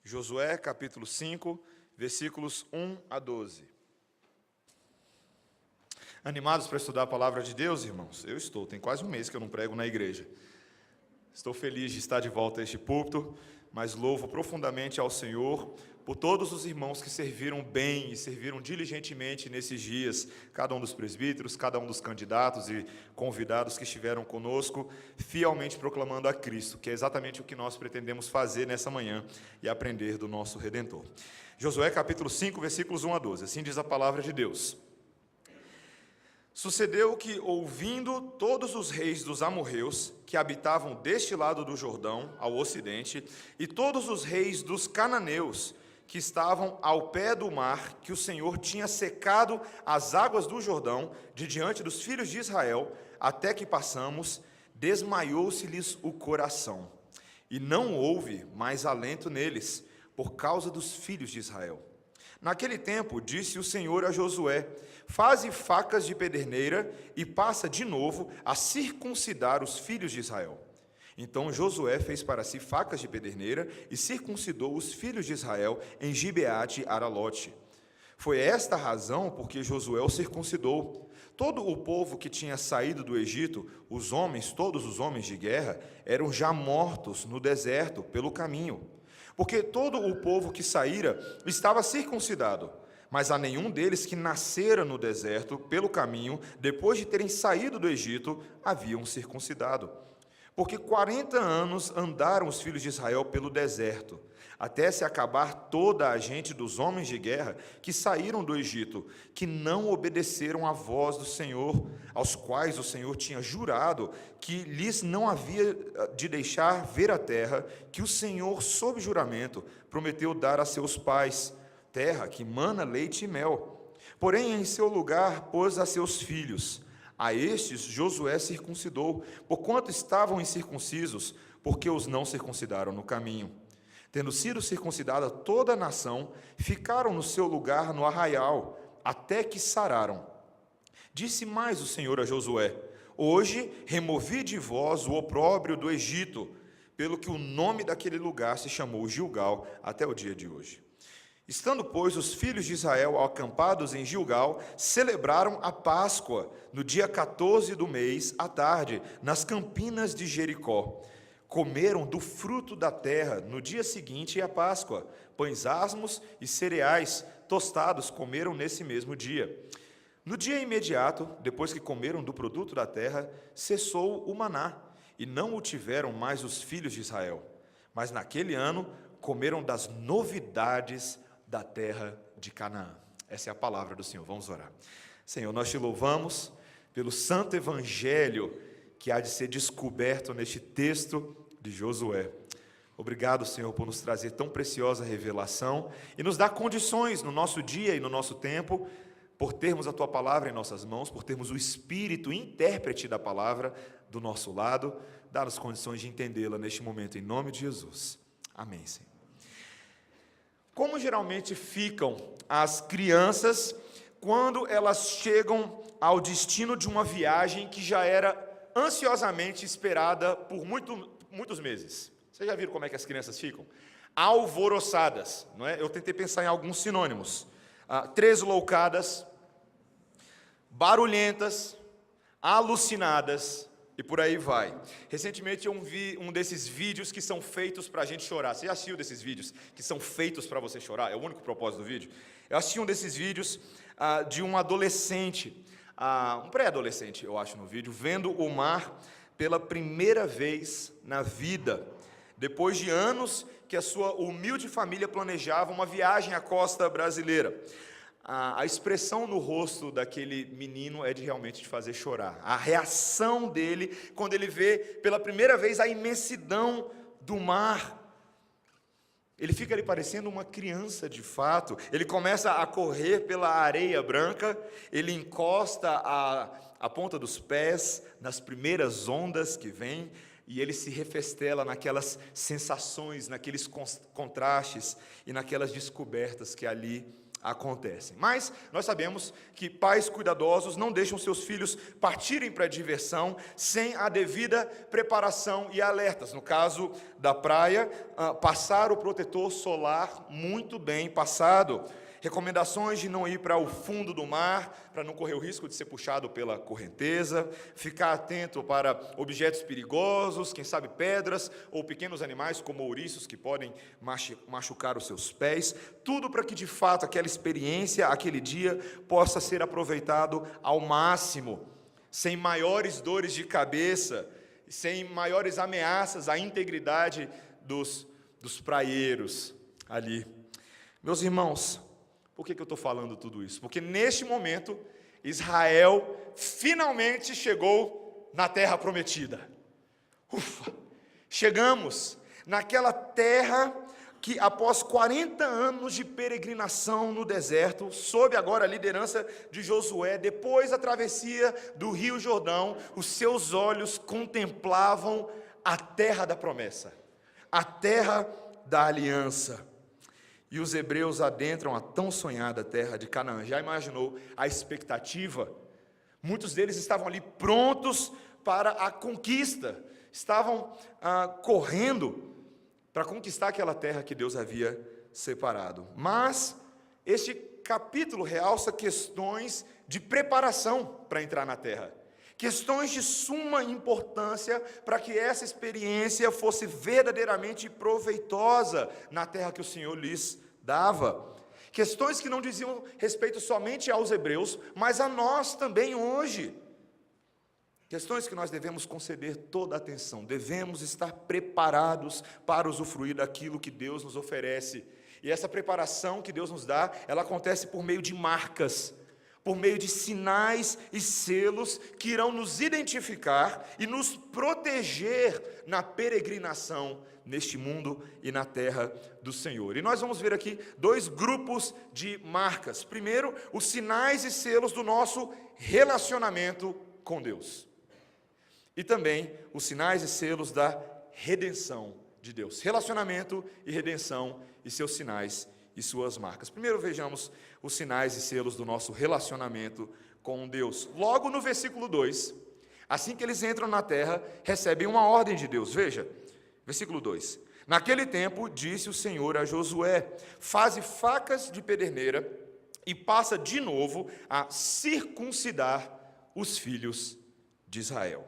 Josué, capítulo 5, versículos 1 a 12. Animados para estudar a palavra de Deus, irmãos? Eu estou, tem quase um mês que eu não prego na igreja. Estou feliz de estar de volta a este púlpito, mas louvo profundamente ao Senhor por todos os irmãos que serviram bem e serviram diligentemente nesses dias, cada um dos presbíteros, cada um dos candidatos e convidados que estiveram conosco, fielmente proclamando a Cristo, que é exatamente o que nós pretendemos fazer nessa manhã e aprender do nosso Redentor. Josué capítulo 5, versículos 1 a 12, assim diz a palavra de Deus. Sucedeu que, ouvindo todos os reis dos amorreus, que habitavam deste lado do Jordão, ao ocidente, e todos os reis dos cananeus, que estavam ao pé do mar, que o Senhor tinha secado as águas do Jordão, de diante dos filhos de Israel, até que passamos, desmaiou-se-lhes o coração, e não houve mais alento neles, por causa dos filhos de Israel. Naquele tempo, disse o Senhor a Josué: faze facas de pederneira e passa de novo a circuncidar os filhos de Israel. Então Josué fez para si facas de pederneira e circuncidou os filhos de Israel em Gibeate Aralote. Foi esta a razão porque Josué o circuncidou. Todo o povo que tinha saído do Egito, os homens, todos os homens de guerra, eram já mortos no deserto pelo caminho. Porque todo o povo que saíra estava circuncidado, mas a nenhum deles que nascera no deserto pelo caminho, depois de terem saído do Egito, haviam circuncidado. Porque 40 anos andaram os filhos de Israel pelo deserto, até se acabar toda a gente dos homens de guerra que saíram do Egito, que não obedeceram à voz do Senhor, aos quais o Senhor tinha jurado que lhes não havia de deixar ver a terra, que o Senhor, sob juramento, prometeu dar a seus pais, terra que mana leite e mel. Porém, em seu lugar pôs a seus filhos. A estes Josué circuncidou, porquanto estavam incircuncisos, porque os não circuncidaram no caminho. Tendo sido circuncidada toda a nação, ficaram no seu lugar no arraial, até que sararam. Disse mais o Senhor a Josué: hoje removi de vós o opróbrio do Egito, pelo que o nome daquele lugar se chamou Gilgal até o dia de hoje. Estando, pois, os filhos de Israel acampados em Gilgal, celebraram a Páscoa, no dia 14 do mês, à tarde, nas campinas de Jericó. Comeram do fruto da terra no dia seguinte à Páscoa, pães asmos e cereais tostados comeram nesse mesmo dia. No dia imediato, depois que comeram do produto da terra, cessou o maná, e não o tiveram mais os filhos de Israel. Mas naquele ano, comeram das novidades da terra de Canaã. Essa é a palavra do Senhor. Vamos orar. Senhor, nós te louvamos pelo santo evangelho que há de ser descoberto neste texto de Josué. Obrigado, Senhor, por nos trazer tão preciosa revelação e nos dar condições no nosso dia e no nosso tempo, por termos a Tua palavra em nossas mãos, por termos o Espírito intérprete da palavra do nosso lado. Dá-nos condições de entendê-la neste momento, em nome de Jesus. Amém, Senhor. Como geralmente ficam as crianças quando elas chegam ao destino de uma viagem que já era ansiosamente esperada por muitos meses? Vocês já viram como é que as crianças ficam? Alvoroçadas, não é? Eu tentei pensar em alguns sinônimos. Tresloucadas, barulhentas, alucinadas, e por aí vai. Recentemente eu vi um desses vídeos que são feitos para a gente chorar. Você já assistiu desses vídeos que são feitos para você chorar? É o único propósito do vídeo. Eu assisti um desses vídeos de um adolescente, um pré-adolescente, eu acho, no vídeo, vendo o mar pela primeira vez na vida, depois de anos que a sua humilde família planejava uma viagem à costa brasileira. A expressão no rosto daquele menino é de realmente te fazer chorar. A reação dele, quando ele vê pela primeira vez a imensidão do mar, ele fica ali parecendo uma criança de fato. Ele começa a correr pela areia branca, ele encosta a ponta dos pés nas primeiras ondas que vêm, e ele se refestela naquelas sensações, naqueles contrastes e naquelas descobertas que ali acontecem. Mas nós sabemos que pais cuidadosos não deixam seus filhos partirem para a diversão sem a devida preparação e alertas. No caso da praia, passar o protetor solar muito bem passado. Recomendações de não ir para o fundo do mar, para não correr o risco de ser puxado pela correnteza, ficar atento para objetos perigosos, quem sabe pedras, ou pequenos animais como ouriços que podem machucar os seus pés, tudo para que de fato aquela experiência, aquele dia, possa ser aproveitado ao máximo, sem maiores dores de cabeça, sem maiores ameaças à integridade dos praieiros ali. Meus irmãos, por que eu estou falando tudo isso? Porque neste momento, Israel finalmente chegou na terra prometida. Ufa! Chegamos naquela terra que após 40 anos de peregrinação no deserto, sob agora a liderança de Josué, depois da travessia do Rio Jordão, os seus olhos contemplavam a terra da promessa, a terra da aliança. E os hebreus adentram a tão sonhada terra de Canaã. Já imaginou a expectativa? Muitos deles estavam ali prontos para a conquista, estavam correndo para conquistar aquela terra que Deus havia separado. Mas este capítulo realça questões de preparação para entrar na terra. Questões de suma importância para que essa experiência fosse verdadeiramente proveitosa na terra que o Senhor lhes dava. Questões que não diziam respeito somente aos hebreus, mas a nós também hoje. Questões que nós devemos conceder toda a atenção, devemos estar preparados para usufruir daquilo que Deus nos oferece. E essa preparação que Deus nos dá, ela acontece por meio de marcas, por meio de sinais e selos que irão nos identificar e nos proteger na peregrinação neste mundo e na terra do Senhor. E nós vamos ver aqui dois grupos de marcas. Primeiro, os sinais e selos do nosso relacionamento com Deus. E também os sinais e selos da redenção de Deus. Relacionamento e redenção e seus sinais e suas marcas. Primeiro vejamos os sinais e selos do nosso relacionamento com Deus. Logo no versículo 2, assim que eles entram na terra, recebem uma ordem de Deus. Veja, versículo 2. Naquele tempo, disse o Senhor a Josué: faze facas de pederneira e passa de novo a circuncidar os filhos de Israel.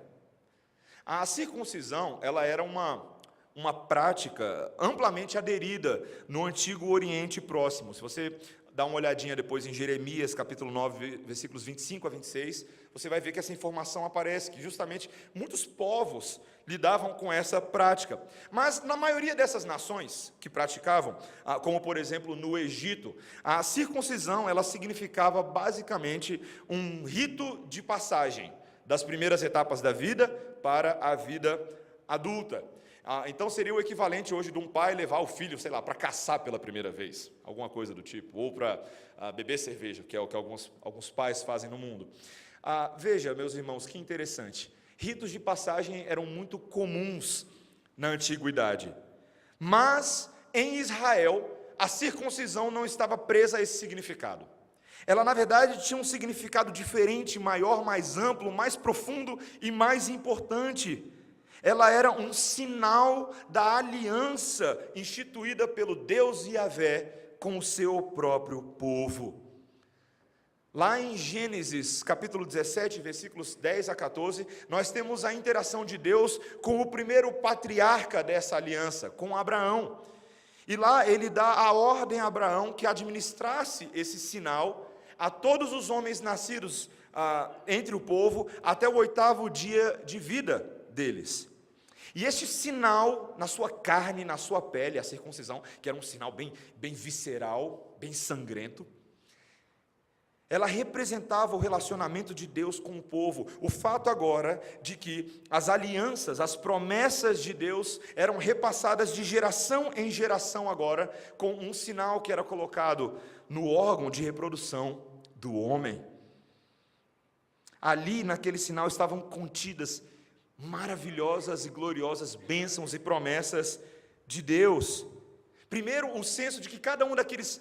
A circuncisão, ela era uma prática amplamente aderida no Antigo Oriente Próximo. Se você dá uma olhadinha depois em Jeremias, capítulo 9, versículos 25 a 26, você vai ver que essa informação aparece, que justamente muitos povos lidavam com essa prática. Mas na maioria dessas nações que praticavam, como por exemplo no Egito, a circuncisão, ela significava basicamente um rito de passagem das primeiras etapas da vida para a vida adulta. Então seria o equivalente hoje de um pai levar o filho, sei lá, para caçar pela primeira vez, alguma coisa do tipo, ou para beber cerveja, que é o que alguns pais fazem no mundo. Veja, meus irmãos, que interessante. Ritos de passagem eram muito comuns na antiguidade, mas em Israel a circuncisão não estava presa a esse significado. Ela, na verdade, tinha um significado diferente, maior, mais amplo, mais profundo e mais importante. Ela era um sinal da aliança instituída pelo Deus Yahvé com o seu próprio povo. Lá em Gênesis, capítulo 17, versículos 10 a 14, nós temos a interação de Deus com o primeiro patriarca dessa aliança, com Abraão. E lá ele dá a ordem a Abraão que administrasse esse sinal a todos os homens nascidos entre o povo até o 8º dia de vida deles. E este sinal na sua carne, na sua pele, a circuncisão, que era um sinal bem visceral, bem sangrento, ela representava o relacionamento de Deus com o povo. O fato agora de que as alianças, as promessas de Deus eram repassadas de geração em geração agora, com um sinal que era colocado no órgão de reprodução do homem. Ali, naquele sinal, estavam contidas maravilhosas e gloriosas bênçãos e promessas de Deus. Primeiro, o senso de que cada um daqueles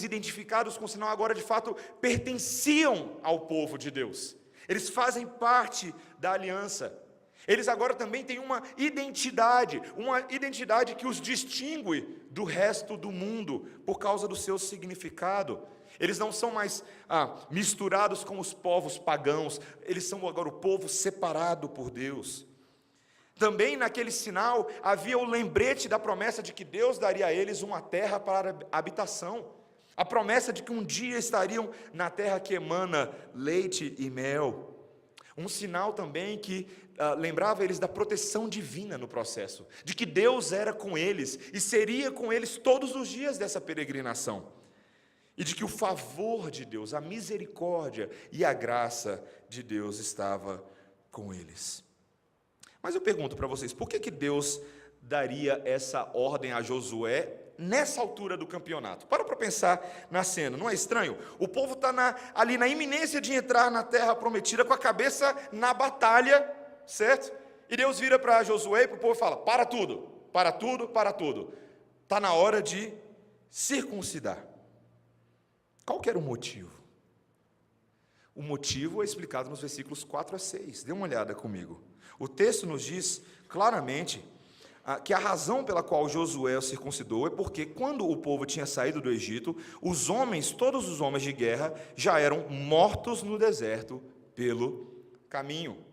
identificados com o sinal agora de fato pertenciam ao povo de Deus. Eles fazem parte da aliança. Eles agora também têm uma identidade que os distingue do resto do mundo por causa do seu significado. Eles não são mais misturados com os povos pagãos, eles são agora o povo separado por Deus. Também naquele sinal havia o lembrete da promessa de que Deus daria a eles uma terra para habitação. A promessa de que um dia estariam na terra que emana leite e mel. Um sinal também que lembrava eles da proteção divina no processo, de que Deus era com eles e seria com eles todos os dias dessa peregrinação. E de que o favor de Deus, a misericórdia e a graça de Deus estava com eles. Mas eu pergunto para vocês, por que Deus daria essa ordem a Josué nessa altura do campeonato? Para pensar na cena, não é estranho? O povo está ali na iminência de entrar na terra prometida, com a cabeça na batalha, certo? E Deus vira para Josué e para o povo e fala, para tudo, para tudo, para tudo. Está na hora de circuncidar. Qual que era o motivo? O motivo é explicado nos versículos 4 a 6. Dê uma olhada comigo. O texto nos diz claramente que a razão pela qual Josué o circuncidou é porque quando o povo tinha saído do Egito, os homens, todos os homens de guerra, já eram mortos no deserto pelo caminho.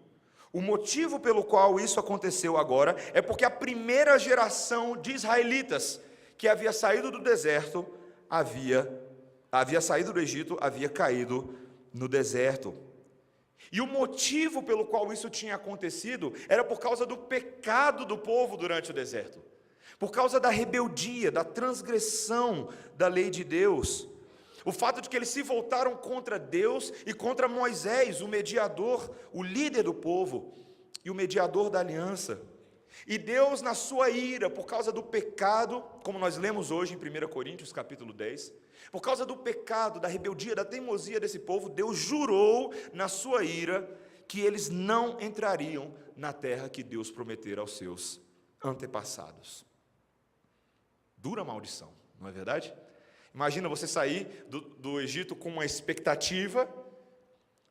O motivo pelo qual isso aconteceu agora é porque a primeira geração de israelitas que havia saído do deserto, havia saído do Egito, havia caído no deserto. E o motivo pelo qual isso tinha acontecido era por causa do pecado do povo durante o deserto, por causa da rebeldia, da transgressão da lei de Deus, o fato de que eles se voltaram contra Deus e contra Moisés, o mediador, o líder do povo e o mediador da aliança. E Deus, na sua ira, por causa do pecado, como nós lemos hoje em 1 Coríntios capítulo 10, por causa do pecado, da rebeldia, da teimosia desse povo, Deus jurou na sua ira que eles não entrariam na terra que Deus prometera aos seus antepassados. Dura maldição, não é verdade? Imagina você sair do Egito com uma expectativa,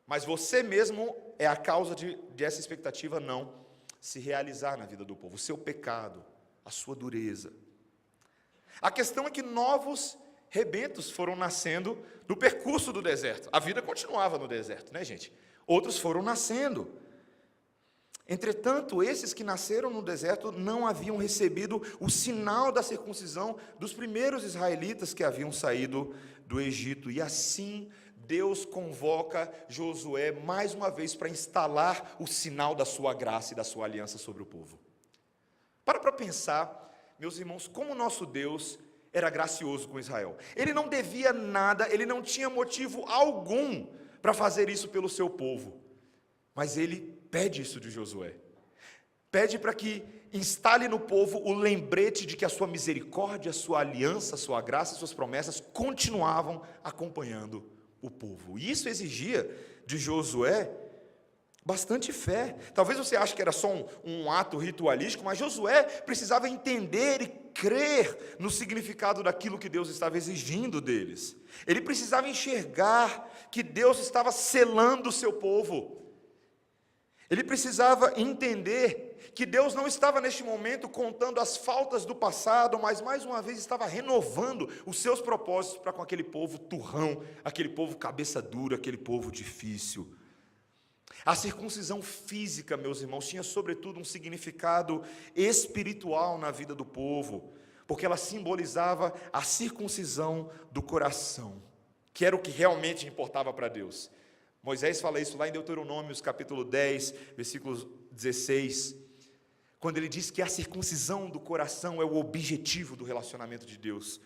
mas você mesmo é a causa dessa expectativa não se realizar na vida do povo, o seu pecado, a sua dureza. A questão é que novos rebentos foram nascendo no percurso do deserto. A vida continuava no deserto, né, gente? Outros foram nascendo. Entretanto, esses que nasceram no deserto não haviam recebido o sinal da circuncisão dos primeiros israelitas que haviam saído do Egito. E assim, Deus convoca Josué mais uma vez para instalar o sinal da sua graça e da sua aliança sobre o povo. Para pensar, meus irmãos, como o nosso Deus era gracioso com Israel. Ele não devia nada, ele não tinha motivo algum para fazer isso pelo seu povo. Mas ele pede isso de Josué. Pede para que instale no povo o lembrete de que a sua misericórdia, a sua aliança, a sua graça, as suas promessas continuavam acompanhando o povo. E isso exigia de Josué bastante fé. Talvez você ache que era só um ato ritualístico, mas Josué precisava entender e crer no significado daquilo que Deus estava exigindo deles. Ele precisava enxergar que Deus estava selando o seu povo. Ele precisava entender que Deus não estava neste momento contando as faltas do passado, mas mais uma vez estava renovando os seus propósitos para com aquele povo turrão, aquele povo cabeça dura, aquele povo difícil. A circuncisão física, meus irmãos, tinha sobretudo um significado espiritual na vida do povo, porque ela simbolizava a circuncisão do coração, que era o que realmente importava para Deus. Moisés fala isso lá em Deuteronômio, capítulo 10, versículo 16, quando ele diz que a circuncisão do coração é o objetivo do relacionamento de Deus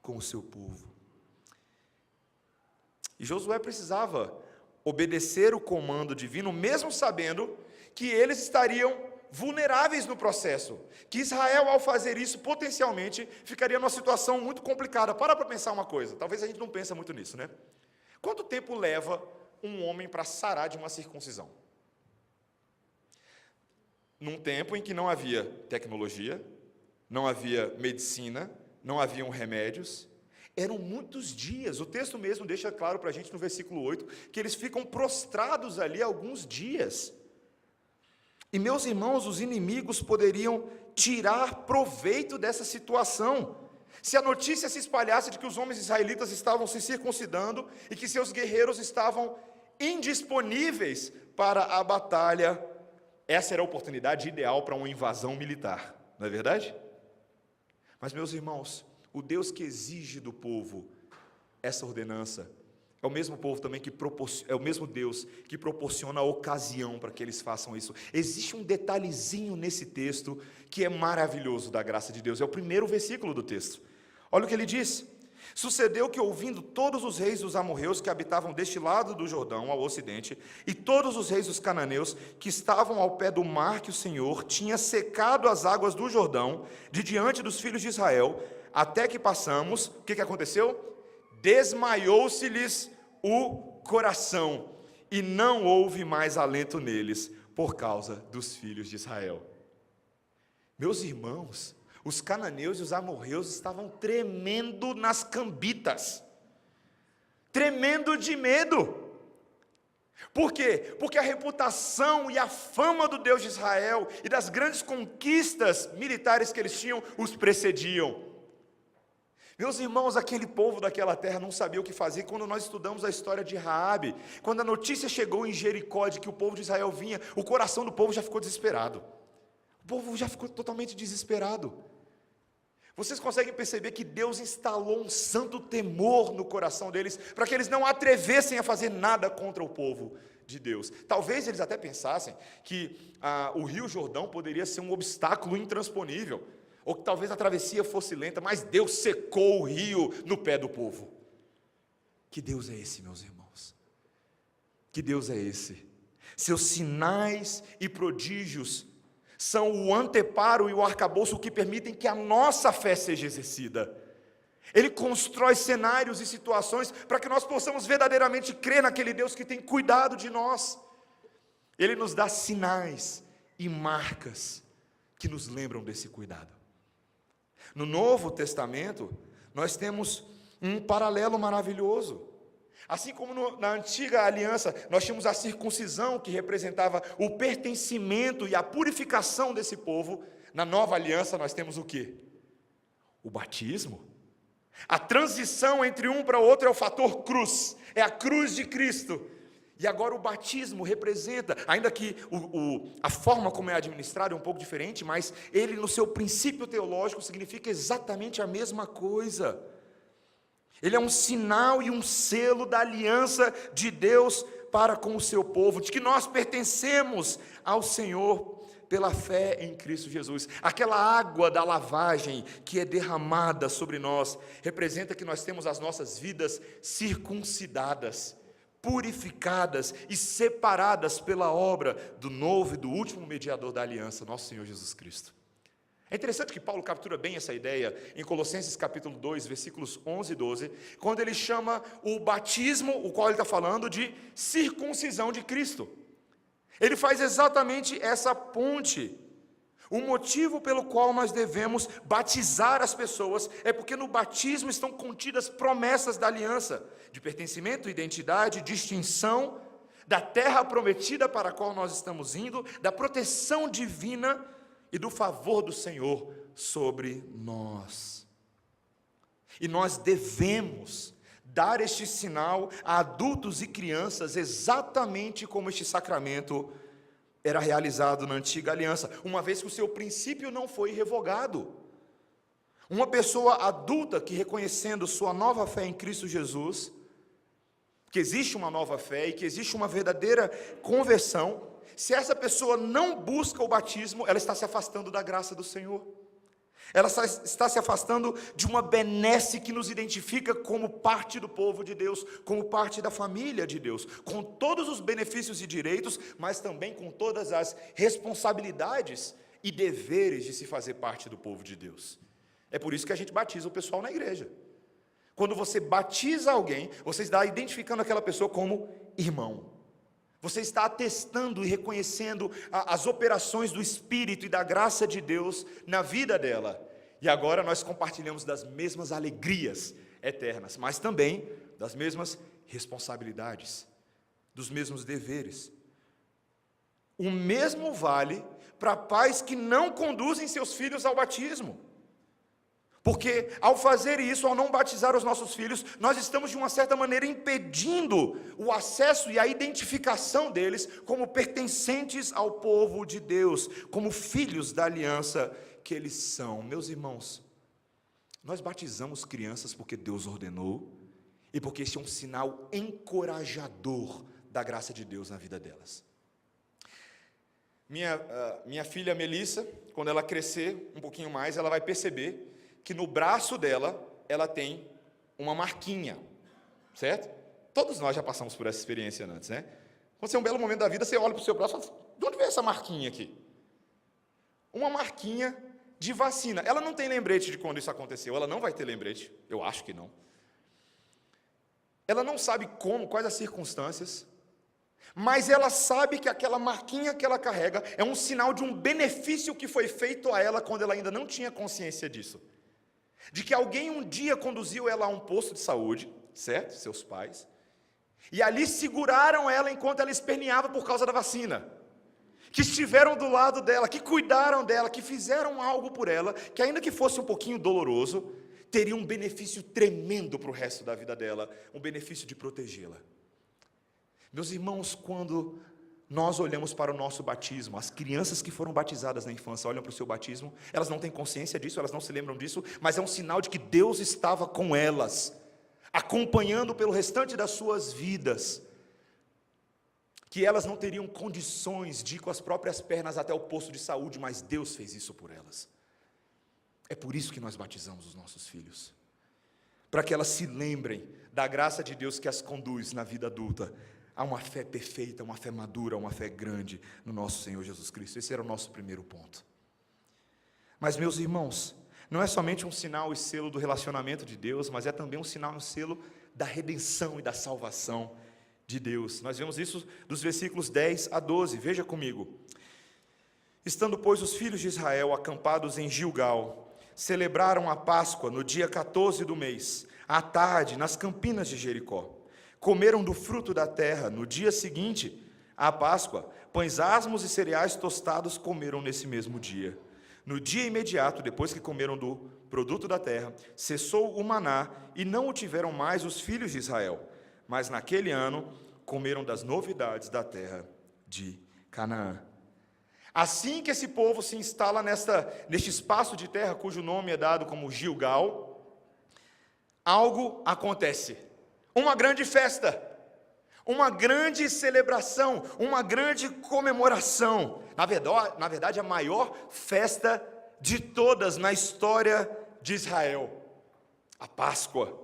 com o seu povo. E Josué precisava obedecer o comando divino, mesmo sabendo que eles estariam vulneráveis no processo, que Israel, ao fazer isso, potencialmente ficaria numa situação muito complicada. Para pensar uma coisa, talvez a gente não pense muito nisso, né? Quanto tempo leva um homem para sarar de uma circuncisão? Num tempo em que não havia tecnologia, não havia medicina, não haviam remédios, eram muitos dias. O texto mesmo deixa claro para a gente no versículo 8, que eles ficam prostrados ali alguns dias. E meus irmãos, os inimigos poderiam tirar proveito dessa situação. Se a notícia se espalhasse de que os homens israelitas estavam se circuncidando e que seus guerreiros estavam indisponíveis para a batalha, essa era a oportunidade ideal para uma invasão militar, não é verdade? Mas, meus irmãos, o Deus que exige do povo essa ordenança é o mesmo povo também é o mesmo Deus que proporciona a ocasião para que eles façam isso. Existe um detalhezinho nesse texto que é maravilhoso da graça de Deus. É o primeiro versículo do texto. Olha o que ele diz: sucedeu que, ouvindo todos os reis dos amorreus que habitavam deste lado do Jordão, ao ocidente, e todos os reis dos cananeus que estavam ao pé do mar que o Senhor tinha secado as águas do Jordão, de diante dos filhos de Israel, até que passamos, o que aconteceu? Desmaiou-se-lhes o coração, e não houve mais alento neles, por causa dos filhos de Israel. Meus irmãos, os cananeus e os amorreus estavam tremendo nas cambitas, tremendo de medo. Por quê? Porque a reputação e a fama do Deus de Israel e das grandes conquistas militares que eles tinham os precediam. Meus irmãos, aquele povo daquela terra não sabia o que fazer. Quando nós estudamos a história de Raabe, quando a notícia chegou em Jericó de que o povo de Israel vinha, o coração do povo já ficou desesperado. O povo já ficou totalmente desesperado. Vocês conseguem perceber que Deus instalou um santo temor no coração deles, para que eles não atrevessem a fazer nada contra o povo de Deus. Talvez eles até pensassem que o rio Jordão poderia ser um obstáculo intransponível, ou que talvez a travessia fosse lenta, mas Deus secou o rio no pé do povo. Que Deus é esse, meus irmãos? Que Deus é esse? Seus sinais e prodígios são o anteparo e o arcabouço que permitem que a nossa fé seja exercida. Ele constrói cenários e situações para que nós possamos verdadeiramente crer naquele Deus que tem cuidado de nós. Ele nos dá sinais e marcas que nos lembram desse cuidado. No Novo Testamento, nós temos um paralelo maravilhoso. Assim como na antiga aliança, nós tínhamos a circuncisão, que representava o pertencimento e a purificação desse povo, na nova aliança nós temos o quê? O batismo. A transição entre um para o outro é o fator cruz, é a cruz de Cristo. E agora o batismo representa, ainda que a forma como é administrado é um pouco diferente, mas ele no seu princípio teológico significa exatamente a mesma coisa. Ele é um sinal e um selo da aliança de Deus para com o seu povo, de que nós pertencemos ao Senhor pela fé em Cristo Jesus. Aquela água da lavagem que é derramada sobre nós, representa que nós temos as nossas vidas circuncidadas, purificadas e separadas pela obra do novo e do último mediador da aliança, nosso Senhor Jesus Cristo. É interessante que Paulo captura bem essa ideia em Colossenses capítulo 2, versículos 11 e 12, quando ele chama o batismo, o qual ele está falando, de circuncisão de Cristo. Ele faz exatamente essa ponte. O motivo pelo qual nós devemos batizar as pessoas é porque no batismo estão contidas promessas da aliança, de pertencimento, identidade, distinção, da terra prometida para a qual nós estamos indo, da proteção divina e do favor do Senhor sobre nós. E nós devemos dar este sinal a adultos e crianças, exatamente como este sacramento era realizado na antiga aliança, uma vez que o seu princípio não foi revogado. Uma pessoa adulta que, reconhecendo sua nova fé em Cristo Jesus, que existe uma nova fé e que existe uma verdadeira conversão, se essa pessoa não busca o batismo, ela está se afastando da graça do Senhor. Ela está se afastando de uma benesse que nos identifica como parte do povo de Deus, como parte da família de Deus, com todos os benefícios e direitos, mas também com todas as responsabilidades e deveres de se fazer parte do povo de Deus. É por isso que a gente batiza o pessoal na igreja. Quando você batiza alguém, você está identificando aquela pessoa como irmão. Você está atestando e reconhecendo as operações do Espírito e da graça de Deus na vida dela. E agora nós compartilhamos das mesmas alegrias eternas, mas também das mesmas responsabilidades, dos mesmos deveres. O mesmo vale para pais que não conduzem seus filhos ao batismo. Porque ao fazer isso, ao não batizar os nossos filhos, nós estamos de uma certa maneira impedindo o acesso e a identificação deles como pertencentes ao povo de Deus, como filhos da aliança que eles são. Meus irmãos, nós batizamos crianças porque Deus ordenou e porque este é um sinal encorajador da graça de Deus na vida delas. Minha filha Melissa, quando ela crescer um pouquinho mais, ela vai perceber que no braço dela, ela tem uma marquinha, certo? Todos nós já passamos por essa experiência antes, né? Quando você é um belo momento da vida, você olha para o seu braço e fala, de onde veio essa marquinha aqui? Uma marquinha de vacina. Ela não tem lembrete de quando isso aconteceu, ela não vai ter lembrete, eu acho que não. Ela não sabe como, quais as circunstâncias, mas ela sabe que aquela marquinha que ela carrega é um sinal de um benefício que foi feito a ela quando ela ainda não tinha consciência disso. De que alguém um dia conduziu ela a um posto de saúde, certo? Seus pais. E ali seguraram ela enquanto ela esperneava por causa da vacina. Que estiveram do lado dela, que cuidaram dela, que fizeram algo por ela, que ainda que fosse um pouquinho doloroso, teria um benefício tremendo para o resto da vida dela, um benefício de protegê-la. Meus irmãos, quando nós olhamos para o nosso batismo, as crianças que foram batizadas na infância olham para o seu batismo, elas não têm consciência disso, elas não se lembram disso, mas é um sinal de que Deus estava com elas, acompanhando pelo restante das suas vidas, que elas não teriam condições de ir com as próprias pernas até o posto de saúde, mas Deus fez isso por elas. É por isso que nós batizamos os nossos filhos, para que elas se lembrem da graça de Deus que as conduz na vida adulta, há uma fé perfeita, uma fé madura, uma fé grande no nosso Senhor Jesus Cristo. Esse era o nosso primeiro ponto. Mas, meus irmãos, não é somente um sinal e selo do relacionamento de Deus, mas é também um sinal e selo da redenção e da salvação de Deus. Nós vemos isso dos versículos 10 a 12, veja comigo. Estando, pois, os filhos de Israel acampados em Gilgal, celebraram a Páscoa no dia 14 do mês, à tarde, nas campinas de Jericó. Comeram do fruto da terra. No dia seguinte à Páscoa, pães asmos e cereais tostados comeram nesse mesmo dia. No dia imediato, depois que comeram do produto da terra, cessou o maná e não o tiveram mais os filhos de Israel. Mas naquele ano comeram das novidades da terra de Canaã. Assim que esse povo se instala neste espaço de terra, cujo nome é dado como Gilgal, algo acontece. Uma grande festa, uma grande celebração, uma grande comemoração. Na verdade, a maior festa de todas na história de Israel, a Páscoa.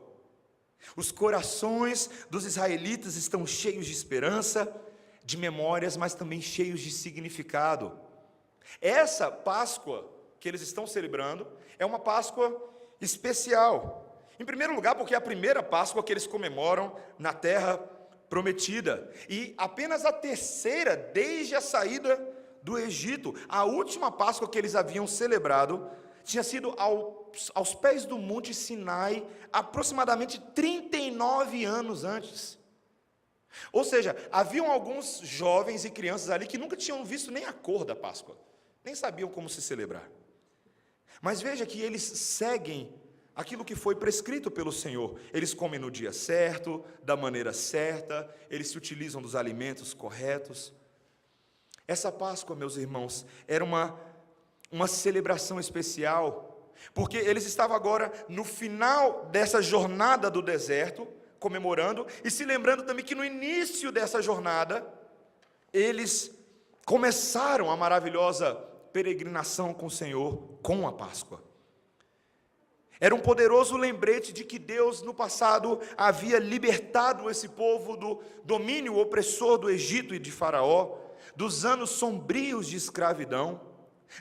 Os corações dos israelitas estão cheios de esperança, de memórias, mas também cheios de significado. Essa Páscoa que eles estão celebrando é uma Páscoa especial. Em primeiro lugar, porque é a primeira Páscoa que eles comemoram na terra prometida. E apenas a terceira desde a saída do Egito. A última Páscoa que eles haviam celebrado tinha sido aos pés do Monte Sinai, aproximadamente 39 anos antes. Ou seja, haviam alguns jovens e crianças ali que nunca tinham visto nem a cor da Páscoa, nem sabiam como se celebrar. Mas veja que eles seguem aquilo que foi prescrito pelo Senhor. Eles comem no dia certo, da maneira certa, eles se utilizam dos alimentos corretos. Essa Páscoa, meus irmãos, era uma celebração especial, porque eles estavam agora no final dessa jornada do deserto, comemorando, e se lembrando também que no início dessa jornada, eles começaram a maravilhosa peregrinação com o Senhor, com a Páscoa. Era um poderoso lembrete de que Deus, no passado, havia libertado esse povo do domínio opressor do Egito e de Faraó, dos anos sombrios de escravidão.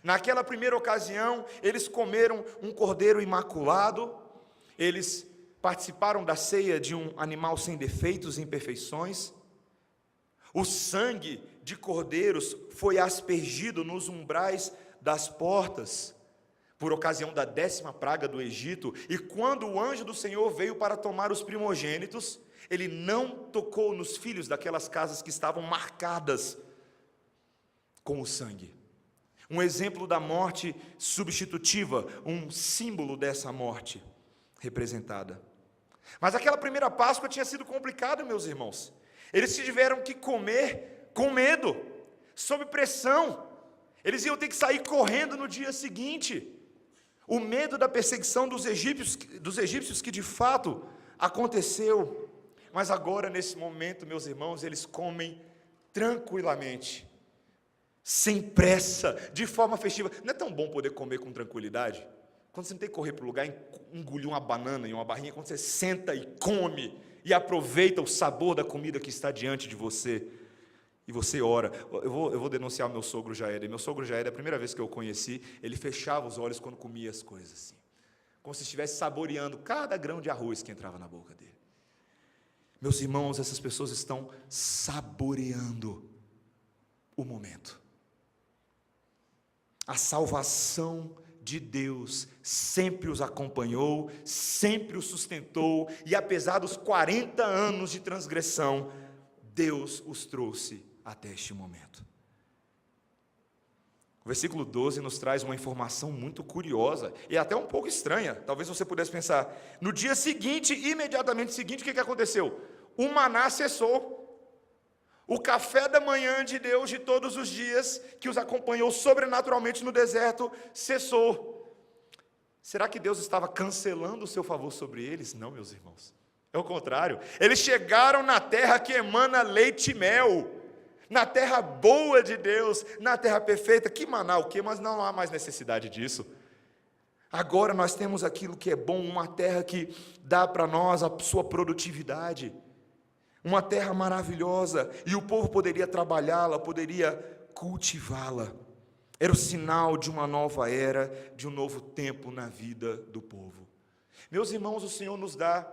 Naquela primeira ocasião, eles comeram um cordeiro imaculado, eles participaram da ceia de um animal sem defeitos e imperfeições. O sangue de cordeiros foi aspergido nos umbrais das portas, por ocasião da 10ª praga do Egito, e quando o anjo do Senhor veio para tomar os primogênitos, ele não tocou nos filhos daquelas casas que estavam marcadas com o sangue. Um exemplo da morte substitutiva, um símbolo dessa morte representada. Mas aquela primeira Páscoa tinha sido complicada, meus irmãos. Eles tiveram que comer com medo, sob pressão. Eles iam ter que sair correndo no dia seguinte. O medo da perseguição dos egípcios que de fato aconteceu. Mas agora, nesse momento, meus irmãos, eles comem tranquilamente, sem pressa, de forma festiva. Não é tão bom poder comer com tranquilidade? Quando você não tem que correr para o lugar, engolir uma banana e uma barrinha, quando você senta e come, e aproveita o sabor da comida que está diante de você, e você ora. Eu vou denunciar o meu sogro Jair. Meu sogro Jair, a primeira vez que eu o conheci, ele fechava os olhos quando comia as coisas assim, como se estivesse saboreando cada grão de arroz que entrava na boca dele. Meus irmãos, essas pessoas estão saboreando o momento. A salvação de Deus sempre os acompanhou, sempre os sustentou, e apesar dos 40 anos de transgressão, Deus os trouxe até este momento. O versículo 12 nos traz uma informação muito curiosa, e até um pouco estranha. Talvez você pudesse pensar, no dia seguinte, imediatamente seguinte, o que aconteceu? O maná cessou. O café da manhã de Deus de todos os dias, que os acompanhou sobrenaturalmente no deserto, cessou. Será que Deus estava cancelando o seu favor sobre eles? Não, meus irmãos. É o contrário. Eles chegaram na terra que emana leite e mel, na terra boa de Deus, na terra perfeita. Que maná o quê? Mas não há mais necessidade disso. Agora nós temos aquilo que é bom, uma terra que dá para nós a sua produtividade. Uma terra maravilhosa, e o povo poderia trabalhá-la, poderia cultivá-la. Era o sinal de uma nova era, de um novo tempo na vida do povo. Meus irmãos, o Senhor nos dá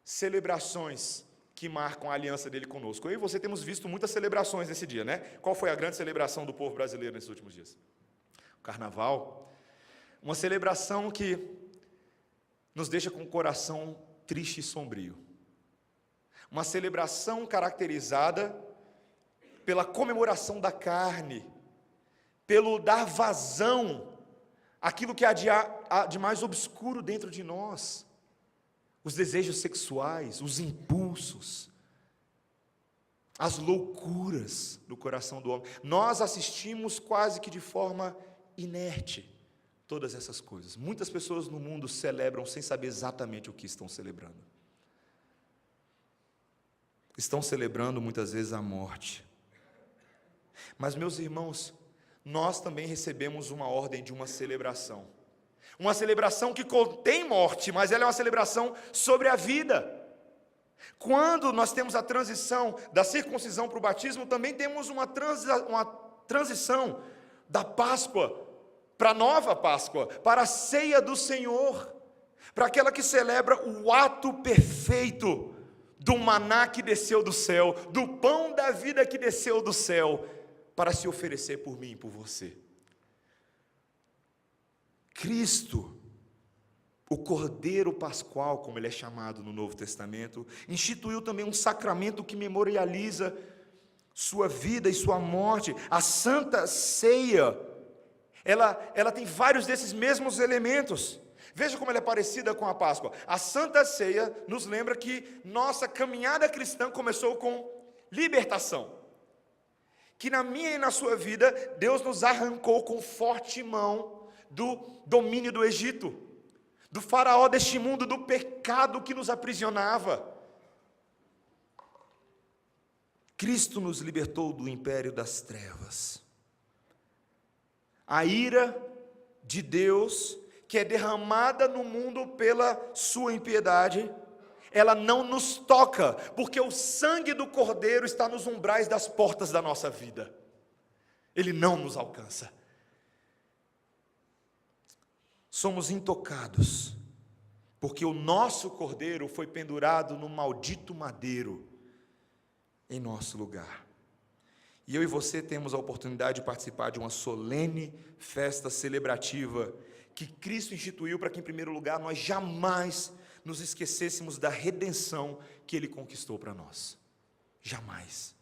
celebrações que marcam a aliança dele conosco. Eu e você temos visto muitas celebrações nesse dia, né? Qual foi a grande celebração do povo brasileiro nesses últimos dias? O Carnaval. Uma celebração que nos deixa com o coração triste e sombrio. Uma celebração caracterizada pela comemoração da carne, pelo dar vazão àquilo que há de mais obscuro dentro de nós, os desejos sexuais, os impulsos, as loucuras do coração do homem. Nós assistimos quase que de forma inerte todas essas coisas. Muitas pessoas no mundo celebram sem saber exatamente o que estão celebrando. Estão celebrando muitas vezes a morte. Mas, meus irmãos, nós também recebemos uma ordem de uma celebração. Uma celebração que contém morte, mas ela é uma celebração sobre a vida. Quando nós temos a transição da circuncisão para o batismo, também temos uma transição da Páscoa para a nova Páscoa, para a ceia do Senhor, para aquela que celebra o ato perfeito do maná que desceu do céu, do pão da vida que desceu do céu, para se oferecer por mim e por você. Cristo, o Cordeiro Pascual, como ele é chamado no Novo Testamento, instituiu também um sacramento que memorializa sua vida e sua morte. A Santa Ceia, ela tem vários desses mesmos elementos. Veja como ela é parecida com a Páscoa. A Santa Ceia nos lembra que nossa caminhada cristã começou com libertação. Que na minha e na sua vida, Deus nos arrancou com forte mão do domínio do Egito, do faraó deste mundo, do pecado que nos aprisionava. Cristo nos libertou do império das trevas. A ira de Deus, que é derramada no mundo pela sua impiedade, ela não nos toca, porque o sangue do Cordeiro está nos umbrais das portas da nossa vida. Ele não nos alcança. Somos intocados, porque o nosso Cordeiro foi pendurado no maldito madeiro, em nosso lugar. E eu e você temos a oportunidade de participar de uma solene festa celebrativa, que Cristo instituiu para que, em primeiro lugar, nós jamais nos esquecêssemos da redenção que Ele conquistou para nós. Jamais.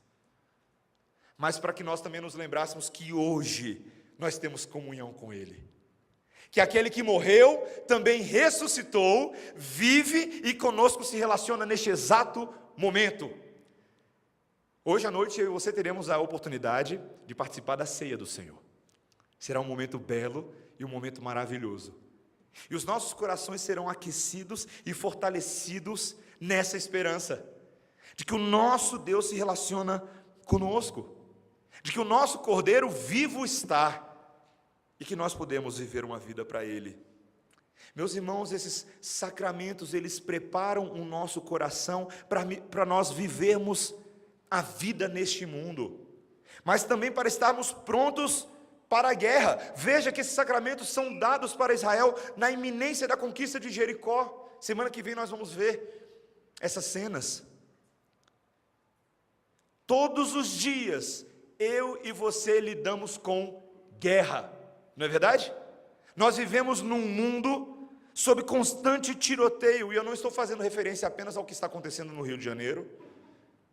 Mas para que nós também nos lembrássemos que hoje nós temos comunhão com Ele. Que aquele que morreu também ressuscitou, vive e conosco se relaciona neste exato momento. Hoje à noite eu e você teremos a oportunidade de participar da ceia do Senhor. Será um momento belo e um momento maravilhoso. E os nossos corações serão aquecidos e fortalecidos nessa esperança, de que o nosso Deus se relaciona conosco, de que o nosso Cordeiro vivo está, e que nós podemos viver uma vida para Ele. Meus irmãos, esses sacramentos, eles preparam o nosso coração para nós vivermos a vida neste mundo, mas também para estarmos prontos para a guerra. Veja que esses sacramentos são dados para Israel na iminência da conquista de Jericó. Semana que vem nós vamos ver essas cenas. Todos os dias, eu e você lidamos com guerra, não é verdade? Nós vivemos num mundo sob constante tiroteio, e eu não estou fazendo referência apenas ao que está acontecendo no Rio de Janeiro,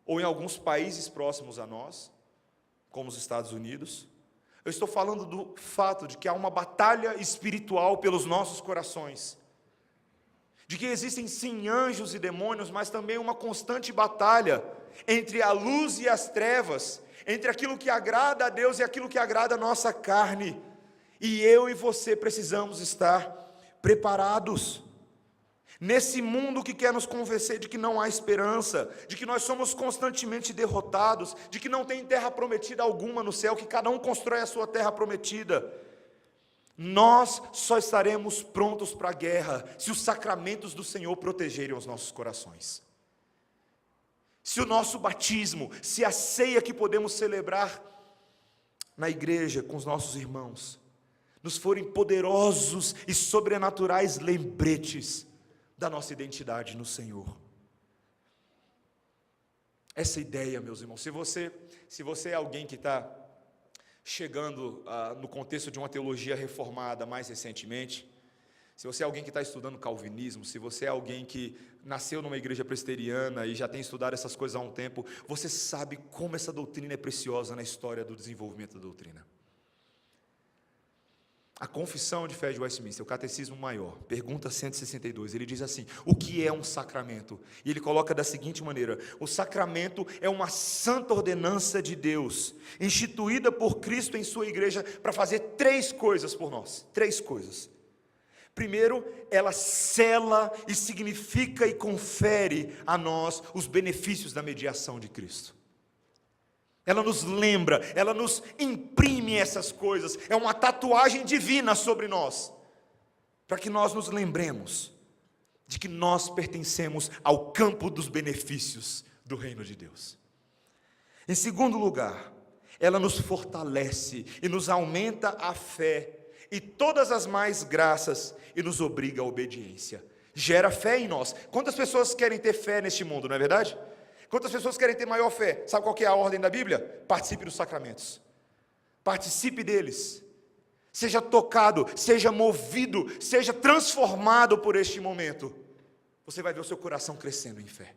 ou em alguns países próximos a nós, como os Estados Unidos. Eu estou falando do fato de que há uma batalha espiritual pelos nossos corações, de que existem sim anjos e demônios, mas também uma constante batalha entre a luz e as trevas, entre aquilo que agrada a Deus e aquilo que agrada a nossa carne. E eu e você precisamos estar preparados. Nesse mundo que quer nos convencer de que não há esperança, de que nós somos constantemente derrotados, de que não tem terra prometida alguma no céu, que cada um constrói a sua terra prometida, nós só estaremos prontos para a guerra se os sacramentos do Senhor protegerem os nossos corações. Se o nosso batismo, se a ceia que podemos celebrar na igreja com os nossos irmãos, nos forem poderosos e sobrenaturais lembretes da nossa identidade no Senhor. Essa ideia, meus irmãos, se você é alguém que está chegando no contexto de uma teologia reformada mais recentemente, se você é alguém que está estudando calvinismo, se você é alguém que nasceu numa igreja presbiteriana e já tem estudado essas coisas há um tempo, você sabe como essa doutrina é preciosa na história do desenvolvimento da doutrina. A Confissão de Fé de Westminster, o Catecismo Maior, pergunta 162, ele diz assim: o que é um sacramento? E ele coloca da seguinte maneira: o sacramento é uma santa ordenança de Deus, instituída por Cristo em sua igreja para fazer três coisas por nós, três coisas. Primeiro, ela sela e significa e confere a nós os benefícios da mediação de Cristo. Ela nos lembra, ela nos imprime essas coisas, é uma tatuagem divina sobre nós, para que nós nos lembremos de que nós pertencemos ao campo dos benefícios do reino de Deus. Em segundo lugar, ela nos fortalece e nos aumenta a fé e todas as mais graças e nos obriga à obediência. Gera fé em nós. Quantas pessoas querem ter fé neste mundo, não é verdade? Quantas pessoas querem ter maior fé? Sabe qual que é a ordem da Bíblia? Participe dos sacramentos. Participe deles. Seja tocado, seja movido, seja transformado por este momento. Você vai ver o seu coração crescendo em fé.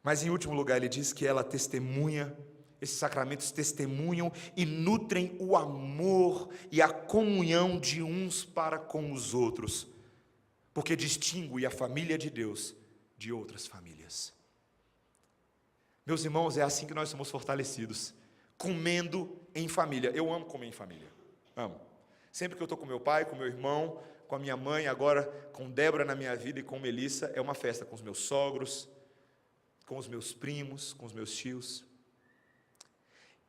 Mas em último lugar, ele diz que ela testemunha, esses sacramentos testemunham e nutrem o amor e a comunhão de uns para com os outros, porque distingue a família de Deus de outras famílias. Meus irmãos, é assim que nós somos fortalecidos, comendo em família. Eu amo comer em família, amo. Sempre que eu estou com meu pai, com meu irmão, com a minha mãe, agora com Débora na minha vida e com Melissa, é uma festa com os meus sogros, com os meus primos, com os meus tios.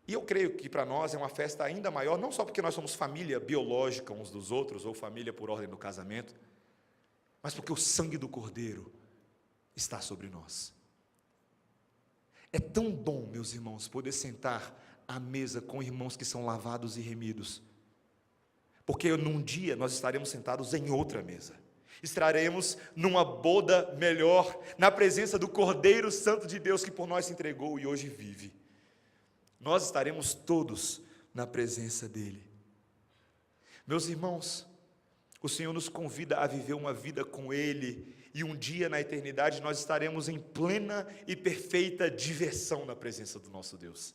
E eu creio que para nós é uma festa ainda maior, não só porque nós somos família biológica uns dos outros, ou família por ordem do casamento, mas porque o sangue do Cordeiro está sobre nós. É tão bom, meus irmãos, poder sentar à mesa com irmãos que são lavados e remidos, porque num dia nós estaremos sentados em outra mesa, estaremos numa boda melhor, na presença do Cordeiro Santo de Deus que por nós se entregou e hoje vive. Nós estaremos todos na presença dele. Meus irmãos, o Senhor nos convida a viver uma vida com Ele, e um dia na eternidade nós estaremos em plena e perfeita diversão na presença do nosso Deus.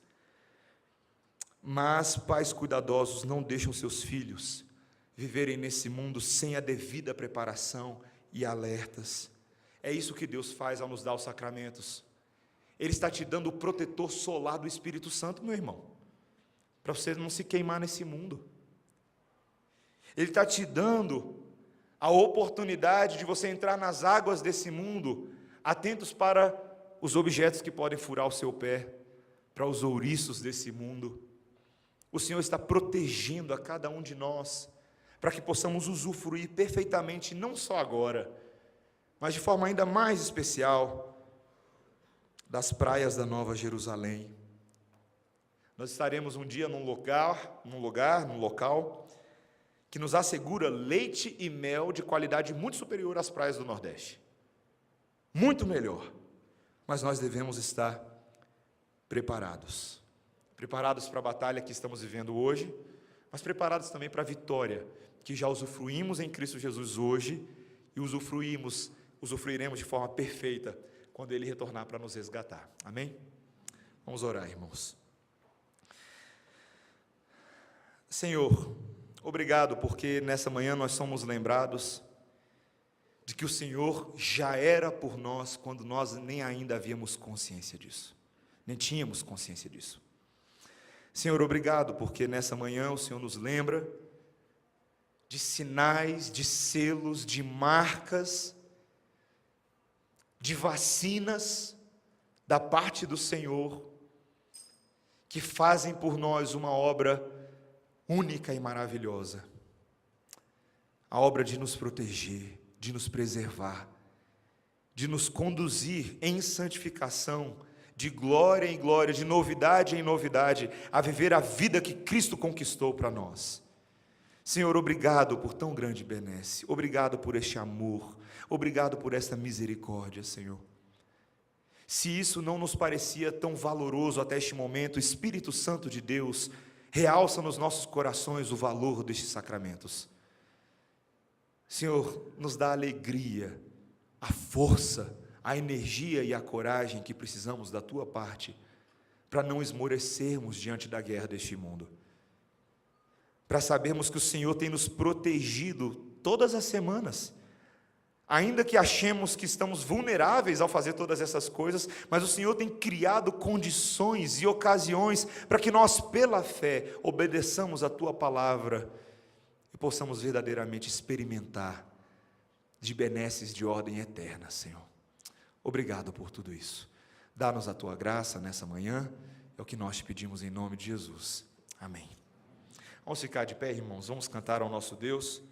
Mas pais cuidadosos não deixam seus filhos viverem nesse mundo sem a devida preparação e alertas. É isso que Deus faz ao nos dar os sacramentos. Ele está te dando o protetor solar do Espírito Santo, meu irmão, para você não se queimar nesse mundo. Ele está te dando a oportunidade de você entrar nas águas desse mundo, atentos para os objetos que podem furar o seu pé, para os ouriços desse mundo. O Senhor está protegendo a cada um de nós, para que possamos usufruir perfeitamente, não só agora, mas de forma ainda mais especial, das praias da Nova Jerusalém. Nós estaremos um dia num local, que nos assegura leite e mel de qualidade muito superior às praias do Nordeste. Muito melhor. Mas nós devemos estar preparados. Preparados para a batalha que estamos vivendo hoje, mas preparados também para a vitória, que já usufruímos em Cristo Jesus hoje, e usufruiremos de forma perfeita, quando Ele retornar para nos resgatar. Amém? Vamos orar, irmãos. Senhor, obrigado, porque nessa manhã nós somos lembrados de que o Senhor já era por nós quando nós nem ainda havíamos consciência disso, nem tínhamos consciência disso. Senhor, obrigado, porque nessa manhã o Senhor nos lembra de sinais, de selos, de marcas, de vacinas da parte do Senhor, que fazem por nós uma obra única e maravilhosa, a obra de nos proteger, de nos preservar, de nos conduzir em santificação, de glória em glória, de novidade em novidade, a viver a vida que Cristo conquistou para nós. Senhor, obrigado por tão grande benesse, obrigado por este amor, obrigado por esta misericórdia, Senhor. Se isso não nos parecia tão valoroso até este momento, Espírito Santo de Deus, realça nos nossos corações o valor destes sacramentos. Senhor, nos dá a alegria, a força, a energia e a coragem que precisamos da Tua parte, para não esmorecermos diante da guerra deste mundo, para sabermos que o Senhor tem nos protegido todas as semanas, ainda que achemos que estamos vulneráveis ao fazer todas essas coisas, mas o Senhor tem criado condições e ocasiões para que nós, pela fé, obedeçamos a Tua palavra e possamos verdadeiramente experimentar de benesses de ordem eterna, Senhor. Obrigado por tudo isso. Dá-nos a Tua graça nessa manhã, é o que nós te pedimos em nome de Jesus. Amém. Vamos ficar de pé, irmãos, vamos cantar ao nosso Deus.